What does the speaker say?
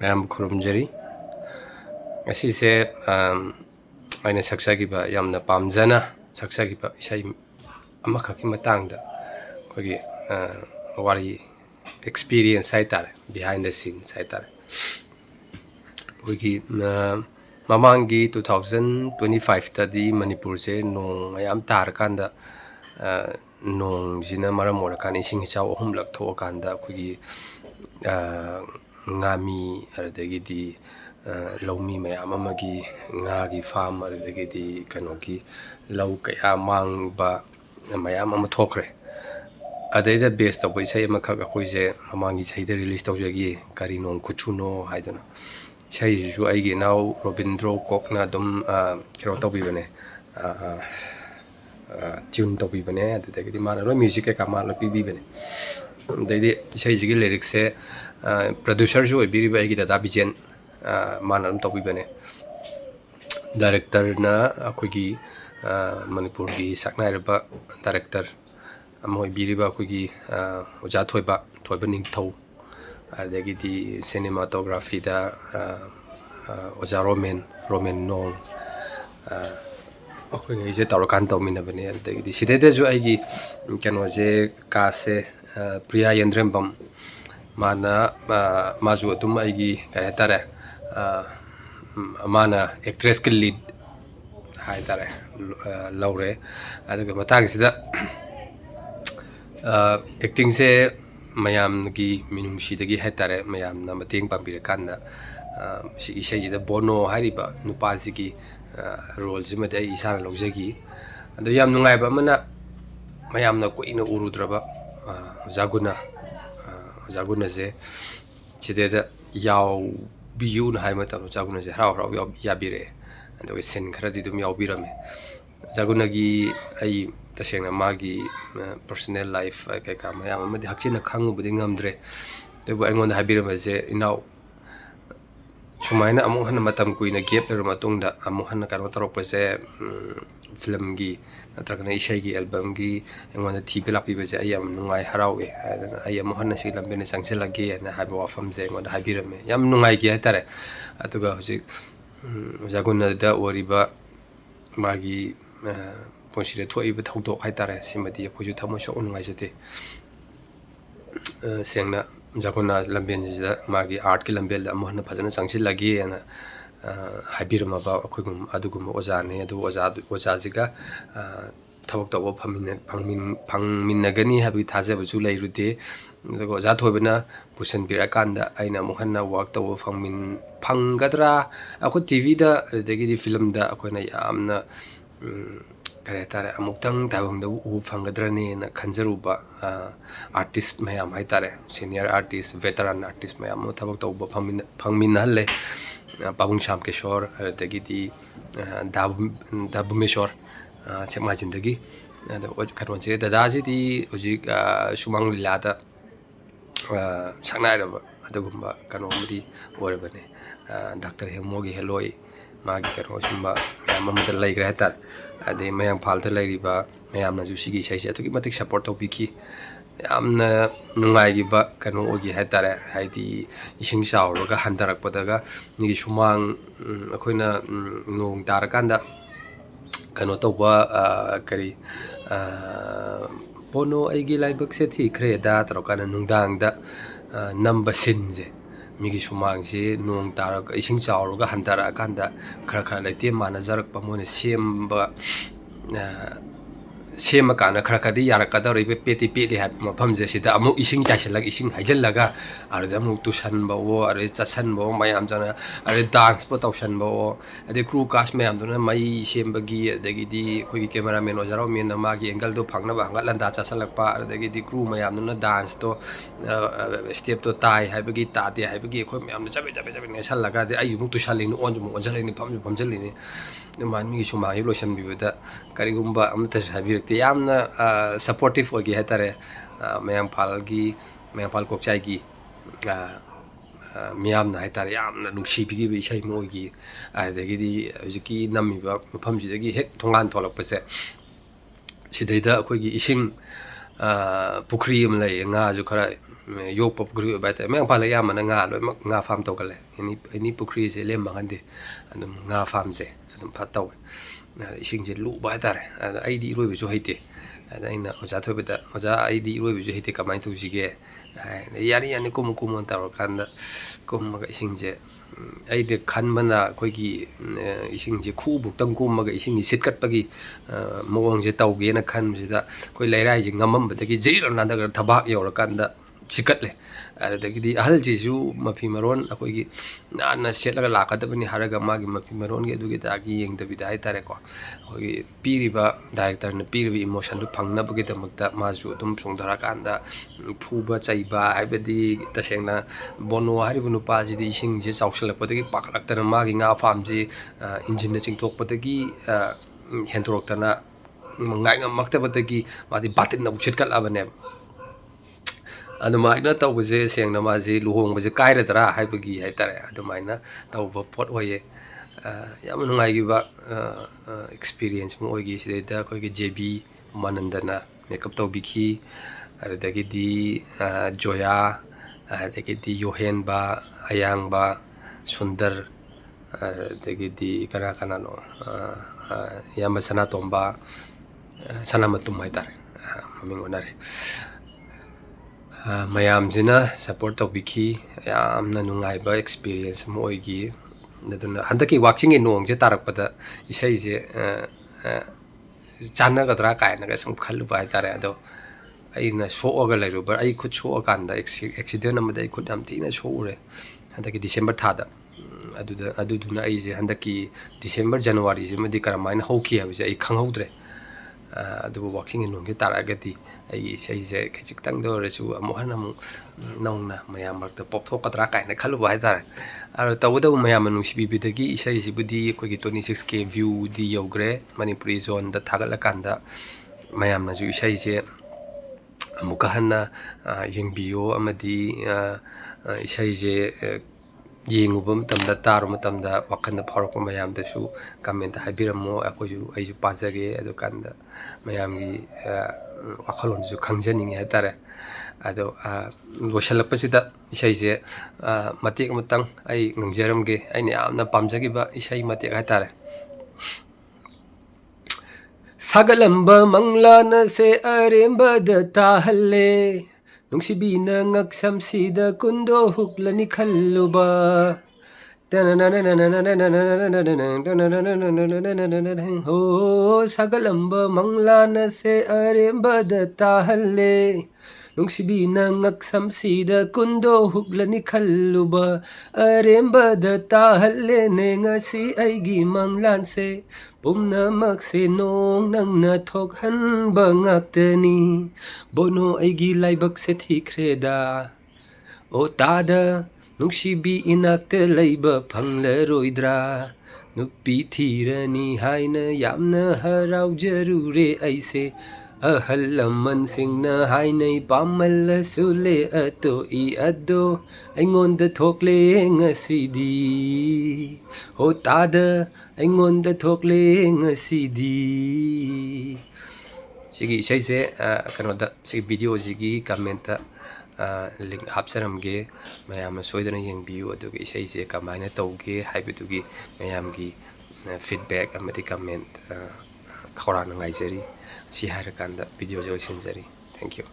mayam khurumjari asise aina saksagiba yamna pamjana saksagiba isai amakhaki matangda kogi wari experience haitare behind the scenes haitare kogi mamangi 2025 tadi Manipur se nong ayam tar kanda nong jina maram ora kan ising chaw humlak tho kanda kogi ngami adagi di laumi mayam amagi ngagi farm adagi di kanoki lau kaya mang ba mayam am thokre adeda base to boy say makha ka koise mamangi saida release tawjagi Kari Nong Khuchuno haidana sai ju aigi now Robindro kokna dum kero to bibane tune to bibane adagi mana ro music ka mala bibane dai sai jigi lyrics se producer ju biriba aigi da bijen mana to bibane director na akogi Manipur gi saknairaba director amoy biriba akogi oja thoiba ningthau adagi di cinematography da oja roman nong akogi je tawrakan tawmina bane adagi di sidede ju aigi kano je ka se priya yendrembam mana maju atum aigi karetare mana actress ke lead haitare laure aduga matang sida acting se mayam gi minung sidagi haitare mayam na mateng pambira kanna si isai jida bono hariba nupa sigi role jima dai isana lojagi ado yam nungai ba mana mayam na koina urudraba jaguna je sideda yaw biyun hai matam jaguna je harau yabire ando sen kharadi dum yawbirame jaguna gi ai tasengna magi personal life ka ka mayam amadi hakchina khangu budi ngamdre tebu aingon habirama je inaw sumaina amu han matam kuina gap ler matungda amu han kar watarok pase film gi natrakna isai gi album gi aingon tv lapi be je ayam nungai harawe ayam han si lambe ne sangselagi na habi wafam je aingon habirame yam nungai gi hatare atuga hojik jaguna da wariba magi ponshire thoiba thawdo haitare simadi khoju thamo so ungai jate sengna jaguna lamben jida magi art ki lambel amhna phajana changsi lagi ana habirma ba khogum adugum ojane adu oja jiga thawak tawo phangmin nagani habi thaje bu lai rute go ja thoibna pusan birakanda aina mohanna work tawo phangmin phanggadra ako tv da degi di film da akoina yamna karetare amuktang tabang da u phanggadrani na khanjaruba artist mayam haitare senior artist veteran artist mayam thabak tawba phangmin halle pabung sham keshor degi di dabumeshor sema jindagi da kharon che dada ji di oji sumang lilada saknairaba adugumba kanomdi orebane doctor hemogi heloi magi karo sumba mamada laigra hatar ade mayam phalta lairiba mayam na jusigi saisi atuki matik support topiki yamna nungai gi ba kano ogi hatare haidi ising shawroga handarak padaga ni sumang akoina nong tarakanda kano toba kari pono aigi laibak se thi kreda tarokana nungdang da number sinje migi sumang si nong tarak ising chawroga handara kanda khara laite manajarak pamone semba sema kana khrakadi yarakada ribe peti peti hap mafam je sida amu ising taisalag ising haijallaga arja mu tusan bawo are chasan bawo mayam jana are dance po tawsan bawo ade crew cast mayam dona mai sembagi adagi di khoi cameraman ojaro men magi angle do phangna ba hangal landa chasalakpa adagi di crew mayam dona dance to step to tai haibagi tati haibagi khoi mayam chabe ne salaga de ayu mu tusalini onjalini phamjalini man mi suma yulo shan biwada karigumba amta habirte yamna supportive ogi hatare mayam pal kokchai gi miyam na hatare yamna nungsi bigi bi sai mogi adagi di jiki namiba mafam jidagi hek thongan tholak pase sidaida khoi gi ising pukri am lay nga ju khara yok pa pukri ba ta me pa la ya man nga lo nga farm to kale ini pukri se le mangande adum nga farm se adum pha taw ising je lu ba ta re ai di roi bi ju haite ada ina oja thobe da oja ai di roi bi ju haite kamai tu jige yari yani kum ta ro kan kum ga ising je ai de khan mana koi gi ising je khu buk tang kum ma ga ising sit kat pa gi mawang je taw ge na khan ji da koi lai rai ji ngamam ba gi jiro na da thabak yor kan da chikat le adagi di ahal ji ju mafi maron akoi gi na set la la ka da bani haraga ma gi mafi maron ge du gi da gi yeng da bi dai tare ko koi piri ba director na piri bi emotion du phang na ba gi da mak da ma ju dum chung dara kan da phu ba chai ba ai ba di ta seng na bono hari bu nu pa ji di sing je chawsel pa da gi pak lak ta na ma gi nga farm ji engine na ching thok pa da gi hen torok ta na ngai ngam mak ta ba da gi ma di batin na bu chit kal abane adumai na taw je seng na ma ji luhong ba je kai ra dra hai ba gi hai tare adumai na taw ba pot hoye yam nungai gi ba experience mo gi se da ko gi jb manandana makeup taw bikhi adagi di joya adagi di yohen ba ayang ba sundar adagi di kana no yam sana tomba sana matum hai tare maming onare mayam jina support to biki yam na nungai ba experience mo gi naduna handaki Wakching Nong je tarak pada isai je chana ga dra kai na ga sum khalu bai tare ado ai na show ga lai ru ba ai khut show kan da accident am da ai khut am ti na show re handaki December tha da adu na ai je handaki December January je madi karamain hoki ha je ai khang hodre adubu Wakching Nong ge taragati ai sei je khachik tang do resu amohan am nong na mayam mak ta pop thok katra kai na khalu bai tar ar tawda mayam nu sibi bi dagi sei ji budi ko gi 26k view di yogre Manipuri zone da thagala kanda mayam na ju sei je amuka hanna yengbiyo amadi sei je yengubam tamda tarum tamda wakhanda phorok mayam da su comment habiramo akoju ai ju pazage adu kanda mayam gi wakhalon ju khangjaning ha tare ado losalak pasida isai je matik matang ai ngangjaram ge ai ne amna pamjagi ba isai matik ha tare sagalamba manglana se aremba da tahalle nungsibina ngaksam sida kundo huklani khalluba ho sagalamba manglana se aremba da tahalle nungsibina ngaksam sida kundo huklani khalluba aremba da tahalle ne ngasi aigi manglan se pumnamak se nong nang na thokhan bangaktani bono aigi laibak se thikreda o tada nungsibi inakte laiba phanglaroidra nupi thirani haina yamna harau jarure aise ahal laman singna hainai pamal sule ato I ado aingonda thokle ngasidi ho tada aingonda thokle ngasidi sigi sai se kanoda sigi video sigi comment link hapsaram ge mayam soidana yengbiu adugi sai se kamaina tawge haibetugi mayam gi feedback amati comment khawra na ngaijari si harakanda video jo sinjari thank you